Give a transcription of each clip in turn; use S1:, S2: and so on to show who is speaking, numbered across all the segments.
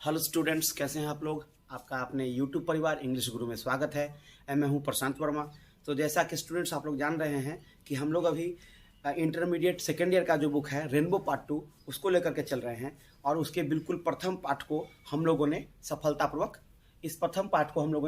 S1: Hello students, कैसे हैं आप लोग। आपका अपने यूट्यूब परिवार इंग्लिश गुरु में स्वागत है। मैं हूं प्रशांत वर्मा। तो जैसा कि स्टूडेंट्स आप लोग जान रहे हैं कि हम लोग अभी इंटरमीडिएट सेकेंड ईयर का जो बुक है रेनबो पार्ट 2 उसको लेकर के चल रहे हैं और उसके बिल्कुल प्रथम पार्ट को हम लोगों ने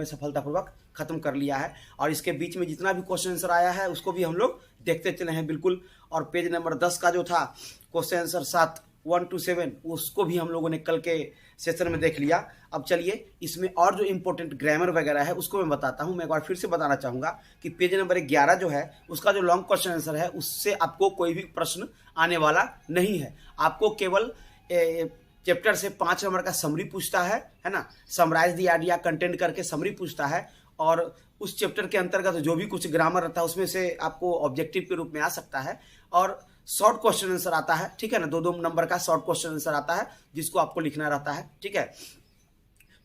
S1: सफलतापूर्वक खत्म कर लिया है। और इसके बीच में जितना भी क्वेश्चन आंसर आया है उसको भी हम लोग देखते चले हैं बिल्कुल। और पेज नंबर 10 का जो था क्वेश्चन आंसर 7 1 to 7 उसको भी हम लोगों ने कल के सेशन में देख लिया। अब चलिए इसमें और जो इम्पोर्टेंट ग्रामर वगैरह है उसको मैं बताता हूं। मैं एक बार फिर से बताना चाहूंगा कि पेज नंबर 11 जो है उसका जो लॉन्ग क्वेश्चन आंसर है उससे आपको कोई भी प्रश्न आने वाला नहीं है। आपको केवल चैप्टर से 5 नंबर का समरी पूछता है ना, समराइज द आइडिया कंटेंट करके समरी पूछता है। और उस चैप्टर के अंतर्गत जो भी कुछ ग्रामर रहता है उसमें से आपको ऑब्जेक्टिव के रूप में आ सकता है। और शॉर्ट क्वेश्चन आंसर आता है, ठीक है ना, 2-2 नंबर का शॉर्ट क्वेश्चन आंसर आता है जिसको आपको लिखना रहता है, ठीक है।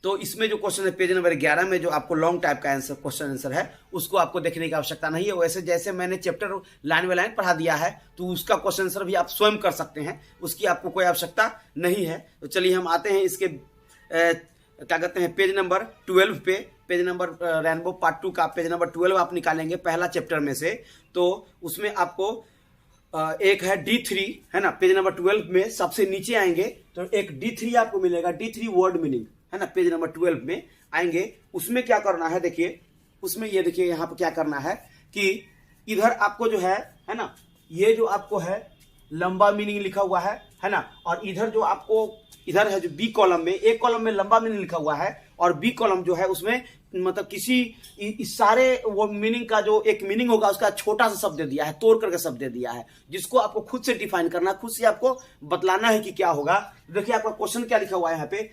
S1: तो इसमें जो क्वेश्चन है पेज नंबर 11 में जो आपको लॉन्ग टाइप का आंसर क्वेश्चन आंसर है उसको आपको देखने की आवश्यकता नहीं है। वैसे जैसे मैंने चैप्टर लाइन बाय लाइन पढ़ा दिया है तो उसका क्वेश्चन आंसर भी आप स्वयं कर सकते हैं, उसकी आपको कोई आवश्यकता नहीं है। तो चलिए हम आते हैं इसके क्या कहते हैं पेज नंबर 12 पे। पेज नंबर रेनबो पार्ट 2 का पेज नंबर 12 आप निकालेंगे पहला चैप्टर में से। तो उसमें आपको एक है D3 है ना, पेज नंबर 12 में सबसे नीचे आएंगे तो एक D3 आपको मिलेगा, D3 वर्ड मीनिंग है ना। पेज नंबर 12 में आएंगे, उसमें क्या करना है देखिए, उसमें ये देखिए यहाँ पे क्या करना है कि इधर आपको जो है ना, ये जो आपको है लंबा मीनिंग लिखा हुआ है ना। और इधर जो आपको इधर है जो बी कॉलम में, एक कॉलम में लंबा मीनिंग लिखा हुआ है और बी कॉलम जो है उसमें मतलब किसी इस सारे वो मीनिंग का जो एक मीनिंग होगा उसका छोटा सा शब्द दे दिया है, तोड़ करके शब्द दे दिया है, जिसको आपको खुद से डिफाइन करना, खुद से आपको बतलाना है कि क्या होगा। देखिए आपका क्वेश्चन क्या लिखा हुआ है यहाँ पे,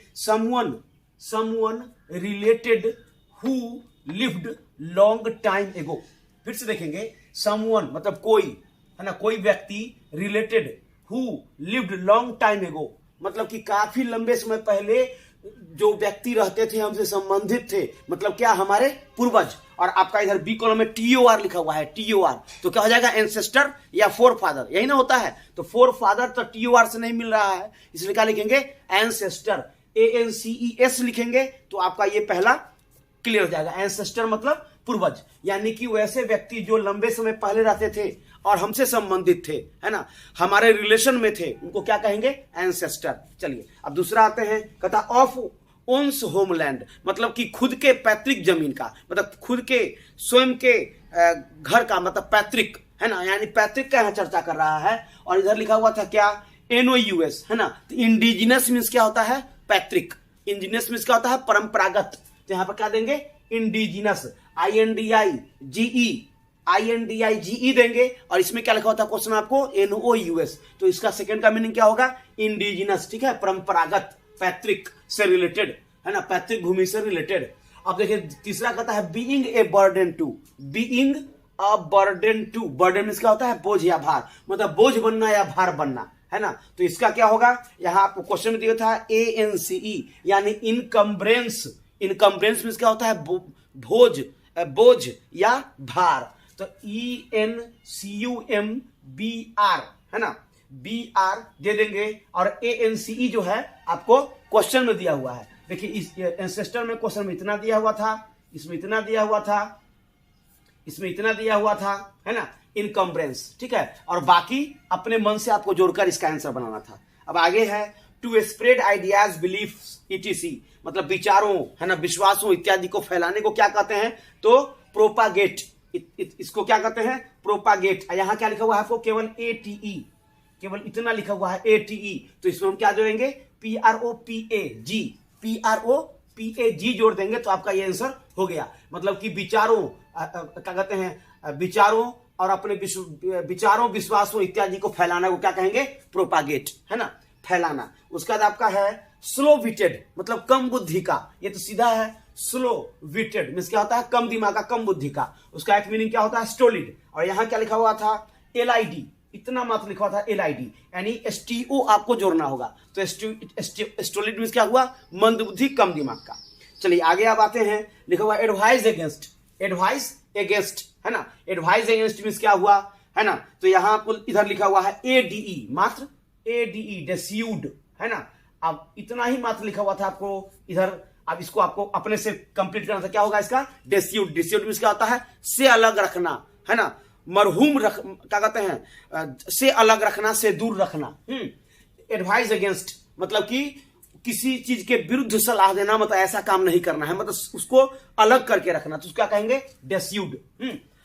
S1: someone related who lived long time एगो। फिर से देखेंगे, समवन मतलब कोई है ना, कोई व्यक्ति, related who lived long time एगो मतलब कि काफी लंबे समय पहले जो व्यक्ति रहते थे हमसे संबंधित थे, मतलब क्या, हमारे पूर्वज। और आपका इधर बी कॉलम में TOR लिखा हुआ है, TOR तो क्या हो जाएगा, एंसेस्टर या फोर फादर, यही ना होता है। तो फोर फादर तो TOR से नहीं मिल रहा है, इसलिए क्या लिखेंगे, एंसेस्टर, ANCES लिखेंगे तो आपका ये पहला क्लियर हो जाएगा। एंसेस्टर मतलब पूर्वज, यानी कि वैसे व्यक्ति जो लंबे समय पहले रहते थे और हमसे संबंधित थे, है ना, हमारे रिलेशन में थे, उनको क्या कहेंगे, एंसेस्टर। चलिए अब दूसरा आते हैं, कहता ऑफ ओन्स होमलैंड मतलब कि खुद के पैतृक जमीन का, मतलब खुद के स्वयं के घर का मतलब पैतृक, है ना, यानी पैतृक का यहाँ चर्चा कर रहा है। और इधर लिखा हुआ था क्या, NOUS, है ना। तो इंडिजिनस मीन्स क्या होता है, पैतृक। इंडिजिनस मीन्स क्या होता है, परंपरागत। तो यहाँ पर क्या देंगे, इंडिजिनस, INDIGE देंगे। और इसमें क्या लिखा होता है क्वेश्चन आपको, NOUS, तो इसका सेकंड का मीनिंग क्या होगा, इंडिजिनस, ठीक है, परंपरागत, पैतृक से रिलेटेड, है ना, पैतृक भूमि से रिलेटेड। अब देखिए तीसरा कहता है being a burden to, being a burden to, burden means क्या होता है, बोझ या भार, मतलब बोझ बनना या भार बनना, है ना। तो इसका क्या होगा, यहां आपको क्वेश्चन में दिया था ANCE यानी इनकम्ब्रेंस। इनकम्ब्रेंस मीन्स क्या होता है, बोझ या भार। तो ENCUMBR है ना, BR दे देंगे। और ANCE जो है आपको क्वेश्चन में दिया हुआ है। देखिए इस एंसेस्टर में क्वेश्चन में इतना दिया हुआ था, इसमें इतना दिया हुआ था, इसमें इतना दिया हुआ था, है ना, इनकम्ब्रेंस, ठीक है। और बाकी अपने मन से आपको जोड़कर इसका आंसर बनाना था। अब आगे है to spread ideas beliefs ETC मतलब विचारों, है ना, विश्वासों इत्यादि को फैलाने को क्या कहते हैं, तो प्रोपागेट। इसको क्या कहते हैं, प्रोपागेट। यहां क्या लिखा हुआ है आपको, केवल ATE, केवल इतना लिखा हुआ है ATE। तो इसमें हम क्या जोड़ेंगे, PROPAG जोड़ देंगे तो आपका ये आंसर हो गया। मतलब कि विचारों, क्या कहते हैं, विचारों और अपने विचारों विश्वासों इत्यादि को फैलाना को क्या कहेंगे, प्रोपागेट, है ना, फैलाना। उसके बाद आपका है स्लो विटेड मतलब कम बुद्धि का, ये तो सीधा है, स्लो विटेड मीन्स क्या होता है, कम दिमाग का, कम बुद्धि का। उसका एक मीनिंग क्या होता है, स्टोलिड। और यहां क्या लिखा हुआ था, LID, इतना मात्र लिखा हुआ था LID, यानी STO आपको जोड़ना होगा। तो स्टोलिड मीन्स क्या हुआ, मंद बुद्धि, कम दिमाग का। चलिए आगे आप आते हैं, लिखा हुआ एडवाइज अगेंस्ट, एडवाइज अगेंस्ट, है ना, एडवाइज अगेंस्ट मीन्स क्या हुआ, है ना। तो यहां इधर लिखा हुआ है ADE, मात्र ADE, डिस्यूड, है ना, अब इतना ही मात्र लिखा हुआ था आपको इधर, अब इसको आपको अपने से कंप्लीट करना था। क्या होगा इसका? डिस्यूट। डिस्यूट मींस क्या होता है? से अलग रखना, है ना। मरहूम क्या कहते हैं? से अलग रखना, से दूर रखना। एडवाइज अगेंस्ट मतलब कि किसी चीज के विरुद्ध सलाह देना, मतलब ऐसा काम नहीं करना है, मतलब उसको अलग करके रखना, तो क्या कहेंगे? डिस्यूट।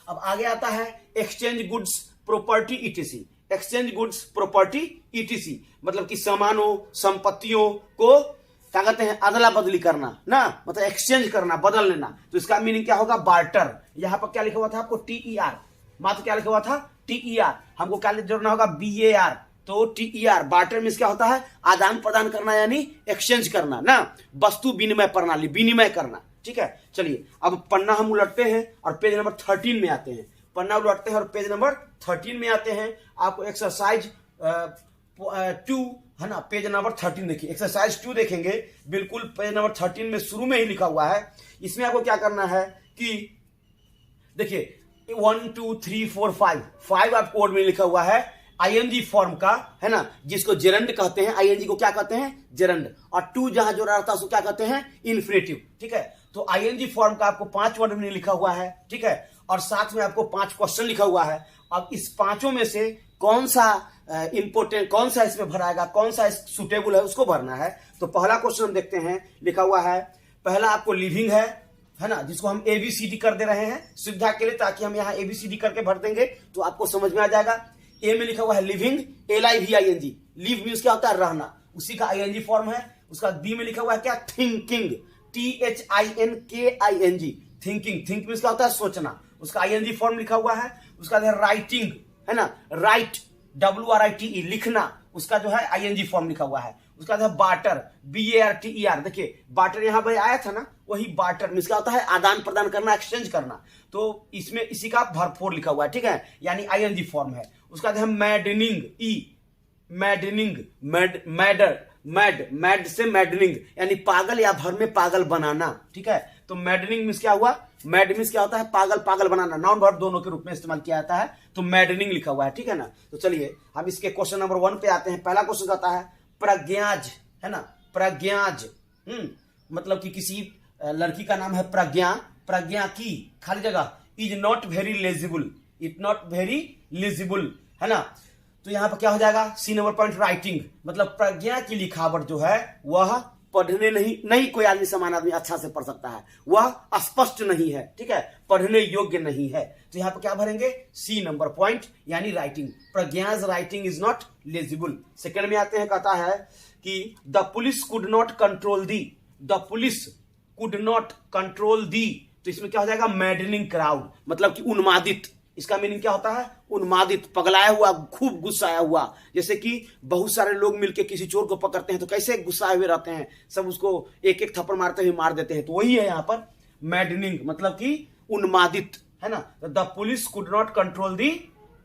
S1: अब आगे आता है exchange goods property etc. Exchange goods property etc मतलब कि सामानों संपत्तियों को क्या कहते हैं? अदला बदली करना ना, मतलब एक्सचेंज करना, बदल लेना। तो इसका मीनिंग क्या होगा? बार्टर। यहां पर क्या लिखा हुआ था आपको? TER। मात्र क्या लिखा हुआ था? TER। हमको क्या जोड़ना होगा? BAR। तो TER बार्टर मींस क्या होता है? आदान प्रदान करना, यानी एक्सचेंज करना ना, वस्तु विनिमय प्रणाली, विनिमय करना। ठीक है, चलिए अब पन्ना हम उलटते हैं और पेज नंबर 13 में आते हैं। पन्ना उलटते हैं और पेज नंबर 13 में आते हैं। आपको एक्सरसाइज 2 है ना, पेज नंबर 13 देखिए। एक्सरसाइज 2 देखेंगे, बिल्कुल पेज नंबर 13 में शुरू में ही लिखा हुआ है। इसमें आपको क्या करना है कि देखिए 1 2 3 4 5 आपको वर्ड में लिखा हुआ है आईएनजी फॉर्म का, है ना, जिसको जेरंड कहते हैं। आईएनजी को क्या कहते हैं? जेरंड। और 2 जहां जो रहता है उसको क्या कहते हैं? इन्फिनेटिव। ठीक है, तो आईएनजी फॉर्म का आपको 5 वर्ड में लिखा हुआ है। ठीक है, और साथ में आपको 5 क्वेश्चन लिखा हुआ है। अब इस पांचों में से कौन सा इंपोर्टेंट, कौन सा इसमें भराएगा, कौन सा सुटेबल है, उसको भरना है। तो पहला क्वेश्चन हम देखते हैं, लिखा हुआ है पहला आपको लिविंग है ना, जिसको हम ABCD कर दे रहे हैं सुविधा के लिए, ताकि हम यहाँ ABCD करके भर देंगे तो आपको समझ में आ जाएगा। ए में लिखा हुआ है लिविंग, LIVING। लिव मीन्स क्या होता है? रहना, उसी का ING फॉर्म है। उसका बी में लिखा हुआ है क्या? Thinking, THINKING। Thinking, think means क्या होता है? सोचना, उसका ING फॉर्म लिखा हुआ है। उसका राइटिंग, है ना, राइट, WRITE, लिखना, उसका जो है ING फॉर्म लिखा हुआ है। उसका जो है बार्टर, BARTER। देखिए बार्टर यहां पर आया था ना, वही बार्टर मीन्स क्या होता है? आदान प्रदान करना, एक्सचेंज करना। तो इसमें इसी का भरपूर लिखा हुआ है। ठीक है, यानी ING फॉर्म है। उसका जो है मैडनिंग, मैडनिंग, मैड से मैडनिंग, यानी पागल या भर में पागल बनाना। ठीक है, तो मैडनिंग मीन्स क्या हुआ? मैड मीन्स क्या होता है? पागल, पागल बनाना। नाउन वर्ब दोनों के रूप में इस्तेमाल किया जाता है। तो मैडनिंग लिखा हुआ है। ठीक है ना, तो चलिए हम इसके क्वेश्चन नंबर 1 पे आते हैं। पहला क्वेश्चन कहता है प्रज्ञाज, है ना, प्रज्ञाज। मतलब कि किसी लड़की का नाम है प्रज्ञा। प्रज्ञा की खाली जगह is not very legible, it not very legible, है ना। तो यहां पर क्या हो जाएगा? सी नंबर पॉइंट राइटिंग, मतलब प्रज्ञा की लिखावट जो है वह पढ़ने नहीं कोई आदमी, समान आदमी अच्छा से पढ़ सकता है, वह स्पष्ट नहीं है। ठीक है, पढ़ने योग्य नहीं है। तो यहां पर क्या भरेंगे? सी नंबर पॉइंट, यानी writing. Pragya's writing is not legible. Second में आते हैं, कहता है कि the police could not control the, the police could not control the. तो इसमें क्या हो जाएगा? मैडनिंग क्राउड, मतलब कि उन्मादित। इसका मीनिंग क्या होता है? उन्मादित, पगलाया हुआ, खूब गुस्साया हुआ। जैसे कि बहुत सारे लोग मिलकर किसी चोर को पकड़ते हैं तो कैसे गुस्साए हुए रहते हैं, सब उसको एक एक थप्पड़ मारते हुए मार देते हैं। तो वही है यहाँ पर मैडनिंग, मतलब कि उन्मादित, है ना। The police could not control the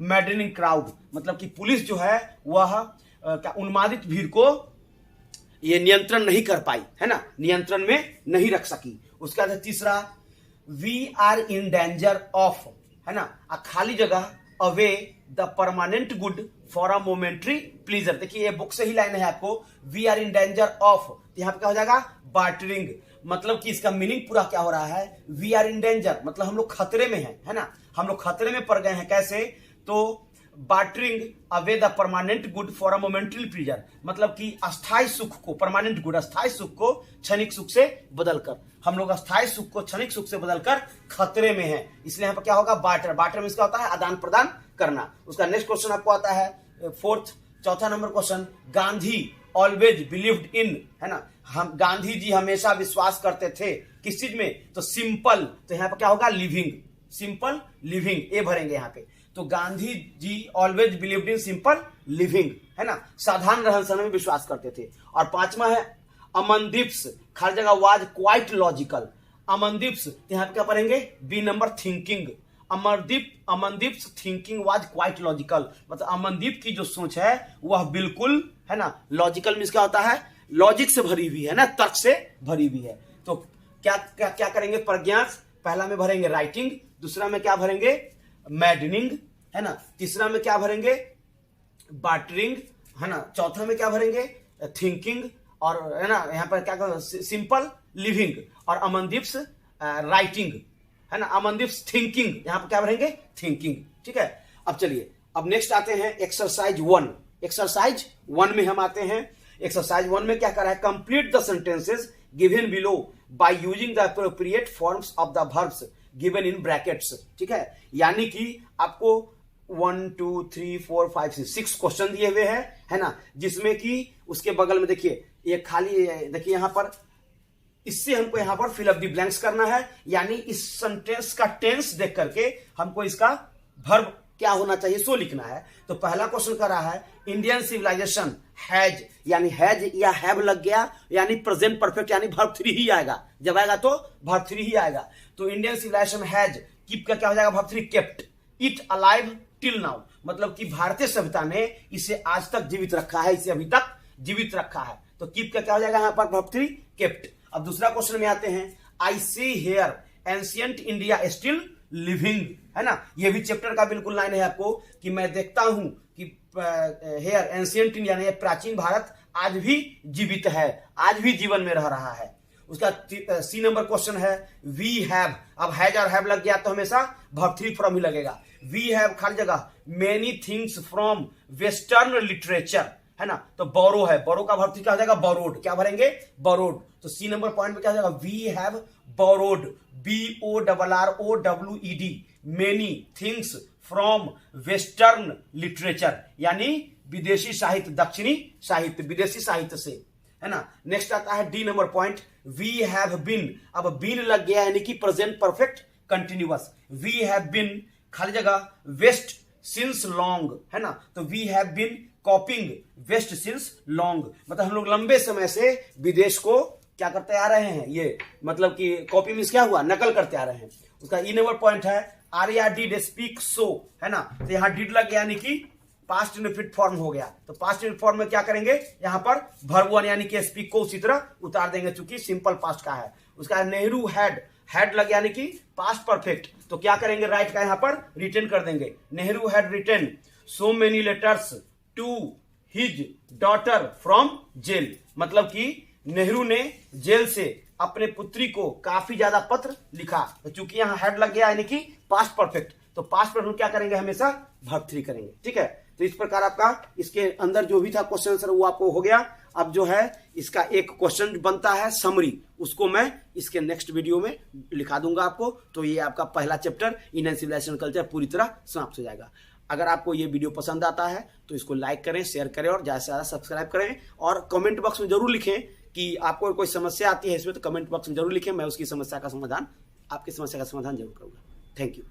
S1: maddening crowd, मतलब कि पुलिस जो है वह उन्मादित भीड़ को ये नियंत्रण नहीं कर पाई, है ना, नियंत्रण में नहीं रख सकी। उसका तीसरा, we are in danger of, है ना, खाली जगह away the permanent good for a momentary pleasure. देखिए ये बुक से ही लाइन है आपको, we are in danger of, यहां पर क्या हो जाएगा? बार्टरिंग। मतलब कि इसका मीनिंग पूरा क्या हो रहा है? वी आर इन डेंजर मतलब हम लोग खतरे में हैं, है ना, हम लोग खतरे में पड़ गए हैं। कैसे? तो bartering away the permanent good for a momentary pleaser, मतलब कि अस्थायी सुख को, परमानेंट गुड अस्थायी सुख को क्षणिक सुख से बदलकर, हम लोग अस्थायी सुख को क्षणिक सुख से बदलकर खतरे में हैं। इसलिए यहाँ पर क्या होगा? बार्टर। बार्टर में इसका होता है आदान प्रदान करना। उसका नेक्स्ट क्वेश्चन आपको आता है फोर्थ, चौथा number question, Gandhi always believed इन, है ना, हम गांधी जी हमेशा विश्वास करते थे किस चीज में? तो सिंपल। तो यहाँ पर क्या होगा? लिविंग, सिंपल लिविंग, ए भरेंगे यहाँ पे। तो Gandhi ji always believed in simple living, है ना, साधारण रहन सहन में विश्वास करते थे। और पांचवा है अमनदीप्स, खाली जगह वाज क्वाइट लॉजिकल। अमनदीप्स यहां पे क्या पढ़ेंगे? B number thinking. Amandeep's thinking was quite logical, मतलब अमनदीप की जो सोच है वह बिल्कुल, है ना, लॉजिकल मींस क्या होता है? लॉजिक से भरी हुई है ना, तर्क से भरी हुई है। तो क्या क्या क्या करेंगे? प्रज्ञास पहला में भरेंगे राइटिंग, दूसरा में क्या भरेंगे? मैडनिंग, है ना, तीसरा में क्या भरेंगे? बार्टरिंग, है ना, चौथा में क्या भरेंगे? थिंकिंग, और है ना यहाँ पर क्या कहते हैं सिंपल लिविंग, और अमनदीप्स राइटिंग, है ना, अमनदीप्स थिंकिंग, यहाँ पर क्या रहेंगे थिंकिंग। ठीक है, अब चलिए अब नेक्स्ट आते हैं एक्सरसाइज 1। एक्सरसाइज 1 में हम आते हैं। एक्सरसाइज 1 में क्या कर रहा है, complete the sentences given below by using the appropriate forms of the verbs given in brackets. ठीक है, यानी कि आपको 1 2 3 4 5 6 क्वेश्चन दिए हुए हैं, है ना, जिसमें कि उसके बगल में देखिए ये खाली देखिए यहाँ पर, इससे हमको यहां पर फिल अप द ब्लैंक्स करना है, यानी इस सेंटेंस का टेंस देख करके हमको इसका वर्ब क्या होना चाहिए सो लिखना है। तो पहला क्वेश्चन कर रहा है इंडियन सिविलाइजेशन हैज, यानी हैज या हैव लग गया, यानी प्रेजेंट परफेक्ट, यानी वर्ब 3 ही आएगा, जब आएगा तो वर्ब 3 ही आएगा। तो इंडियन सिविलाइजेशन हैज, कीप का क्या हो जाएगा verb 3, kept it alive till now, मतलब कि भारतीय सभ्यता ने इसे आज तक जीवित रखा है, इसे अभी तक जीवित रखा है। तो कीप का क्या हो जाएगा यहाँ पर वर्ब 3, केप्ट। अब दूसरा क्वेश्चन में आते हैं, I see here ancient India still living, है ना, ये भी चैप्टर का बिल्कुल लाइन है आपको कि मैं देखता हूं कि हेयर एंशियंट इंडिया ने, प्राचीन भारत आज भी जीवित है, आज भी जीवन में रह रहा है। उसका सी नंबर क्वेश्चन है वी हैव, अब हैज और हैव लग गया तो हमेशा वर्ब 3 फ्रॉम ही लगेगा। वी हैव खाली जगह many things from western literature, है ना, तो बोरो है, बोरो का वर्ब 3 क्या हो जाएगा बोरोड, क्या भरेंगे बोरोड। तो सी नंबर पॉइंट में क्या हो जाएगा we have borrowed, BORROWED many things from western literature, यानी विदेशी साहित्य, दक्षिणी साहित्य, विदेशी साहित्य से, है ना। नेक्स्ट आता है D number point, we have been, अब बीन लग गया यानी कि present perfect continuous, we have been खाली जगह वेस्ट सिंस लॉन्ग, है ना, तो we have been copying west since long, मतलब हम लोग लंबे समय से विदेश को क्या करते आ रहे हैं, ये मतलब कि कॉपी मीन्स क्या हुआ, नकल करते आ रहे हैं। उसका ई नंबर पॉइंट है आर्या डिड स्पीक सो, है ना, तो यहां डिड लग गया यानी कि पास्ट इंडेफिनिट फॉर्म हो गया। तो पास्ट इंडेफिनिट फॉर्म में क्या करेंगे, यहां पर वर्ब 1 यानी कि स्पीक को उसी तरह उतार देंगे चूंकि सिंपल पास्ट का है। उसका नेहरू हैड, हैड लग गया यानी कि पास्ट परफेक्ट, तो क्या करेंगे राइट का यहां पर रिटर्न कर देंगे, Nehru had written so many letters to his daughter from jail, मतलब कि नेहरू ने जेल से अपने पुत्री को काफी ज्यादा पत्र लिखा। तो चूंकि यहां हैड लग गया यानी कि पास्ट परफेक्ट, तो पास्ट परफेक्ट क्या करेंगे हमेशा वर्ब 3 करेंगे। ठीक है, तो इस प्रकार आपका इसके अंदर जो भी था क्वेश्चन आंसर वो आपको हो गया। अब जो है इसका एक क्वेश्चन बनता है समरी, उसको मैं इसके नेक्स्ट वीडियो में लिखा दूंगा आपको। तो ये आपका पहला चैप्टर इंडियन सिविलाइजेशन कल्चर पूरी तरह समाप्त हो जाएगा। अगर आपको ये वीडियो पसंद आता है तो इसको लाइक करें, शेयर करें और ज्यादा से ज्यादा सब्सक्राइब करें, और कमेंट बॉक्स में जरूर लिखें कि आपको कोई समस्या आती है इसमें, तो कमेंट बॉक्स में जरूर लिखें, मैं उसकी समस्या का समाधान, आपकी समस्या का समाधान जरूर करूंगा। Thank you.